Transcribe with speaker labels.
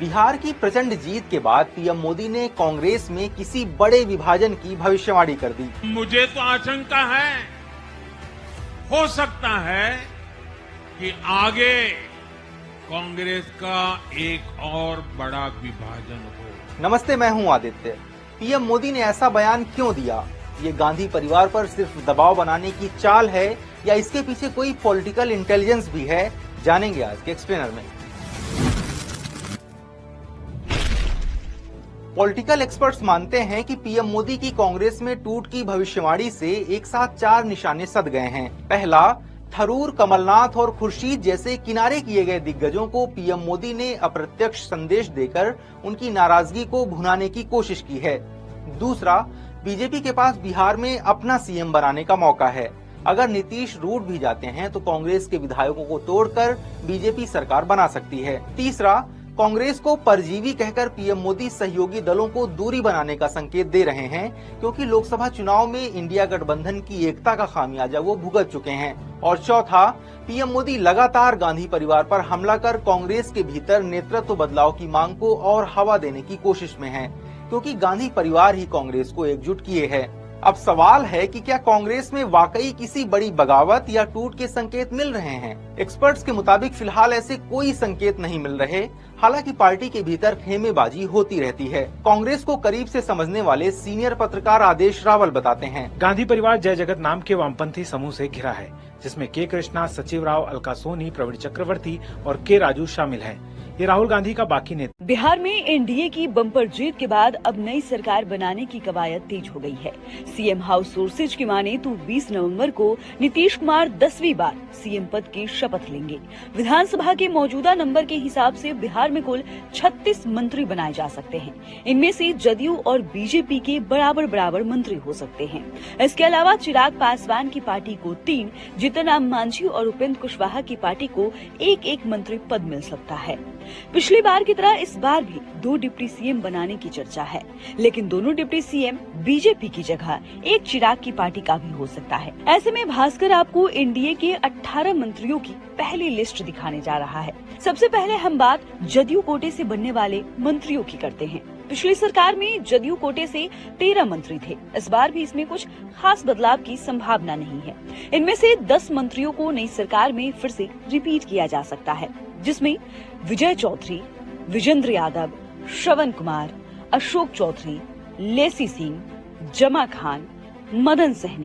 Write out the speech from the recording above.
Speaker 1: बिहार की प्रचंड जीत के बाद पीएम मोदी ने कांग्रेस में किसी बड़े विभाजन की भविष्यवाणी कर दी।
Speaker 2: मुझे तो आशंका है, हो सकता है कि आगे कांग्रेस का एक और बड़ा विभाजन हो।
Speaker 1: नमस्ते, मैं हूं आदित्य। पीएम मोदी ने ऐसा बयान क्यों दिया? ये गांधी परिवार पर सिर्फ दबाव बनाने की चाल है या इसके पीछे कोई पॉलिटिकल इंटेलिजेंस भी है? जानेंगे आज के एक्सप्लेनर में। पॉलिटिकल एक्सपर्ट्स मानते हैं कि पीएम मोदी की कांग्रेस में टूट की भविष्यवाणी से एक साथ 4 निशाने सध गए हैं। पहला, थरूर, कमलनाथ और खुर्शीद जैसे किनारे किए गए दिग्गजों को पीएम मोदी ने अप्रत्यक्ष संदेश देकर उनकी नाराजगी को भुनाने की कोशिश की है। दूसरा, बीजेपी के पास बिहार में अपना सीएम बनाने का मौका है। अगर नीतीश रूठ भी जाते हैं तो कांग्रेस के विधायकों को तोड़कर बीजेपी सरकार बना सकती है। तीसरा, कांग्रेस को परजीवी कहकर पीएम मोदी सहयोगी दलों को दूरी बनाने का संकेत दे रहे हैं, क्योंकि लोकसभा चुनाव में इंडिया गठबंधन की एकता का खामियाजा वो भुगत चुके हैं। और चौथा, पीएम मोदी लगातार गांधी परिवार पर हमला कर कांग्रेस के भीतर नेतृत्व बदलाव की मांग को और हवा देने की कोशिश में है, क्योंकि गांधी परिवार ही कांग्रेस को एकजुट किए है। अब सवाल है कि क्या कांग्रेस में वाकई किसी बड़ी बगावत या टूट के संकेत मिल रहे हैं? एक्सपर्ट्स के मुताबिक फिलहाल ऐसे कोई संकेत नहीं मिल रहे। हालांकि पार्टी के भीतर खेमेबाजी होती रहती है। कांग्रेस को करीब से समझने वाले सीनियर पत्रकार आदेश रावल बताते हैं,
Speaker 3: गांधी परिवार जय जगत नाम के वामपंथी समूह से घिरा है, जिसमें के कृष्णा, सचिव राव, अलका सोनी, प्रवीण चक्रवर्ती और के राजू शामिल हैं। ये राहुल गांधी का बाकी नेता।
Speaker 4: बिहार में एनडीए की बम्पर जीत के बाद अब नई सरकार बनाने की कवायद तेज हो गई है। सीएम हाउस सोर्सेज की माने तो 20 नवंबर को नीतीश कुमार 10वीं बार सीएम पद की शपथ लेंगे। विधानसभा के मौजूदा नंबर के हिसाब से बिहार में कुल 36 मंत्री बनाए जा सकते हैं। इनमें से जदयू और बीजेपी के बराबर मंत्री हो सकते हैं। इसके अलावा चिराग पासवान की पार्टी को 3, जीतन राम मांझी और उपेंद्र कुशवाहा की पार्टी को एक मंत्री पद मिल सकता है। पिछली बार की तरह इस बार भी 2 डिप्टी सीएम बनाने की चर्चा है, लेकिन दोनों डिप्टी सीएम बीजेपी की जगह एक चिराग की पार्टी का भी हो सकता है। ऐसे में भास्कर आपको एनडीए के 18 मंत्रियों की पहली लिस्ट दिखाने जा रहा है। सबसे पहले हम बात जदयू कोटे से बनने वाले मंत्रियों की करते हैं। पिछली सरकार में जदयू कोटे से 13 मंत्री थे। इस बार भी इसमें कुछ खास बदलाव की संभावना नहीं है। इनमें से 10 मंत्रियों को नई सरकार में फिर से रिपीट किया जा सकता है, जिसमें विजय चौधरी, विजेंद्र यादव, श्रवण कुमार, अशोक चौधरी, लेसी सिंह, जमा खान, मदन सहनी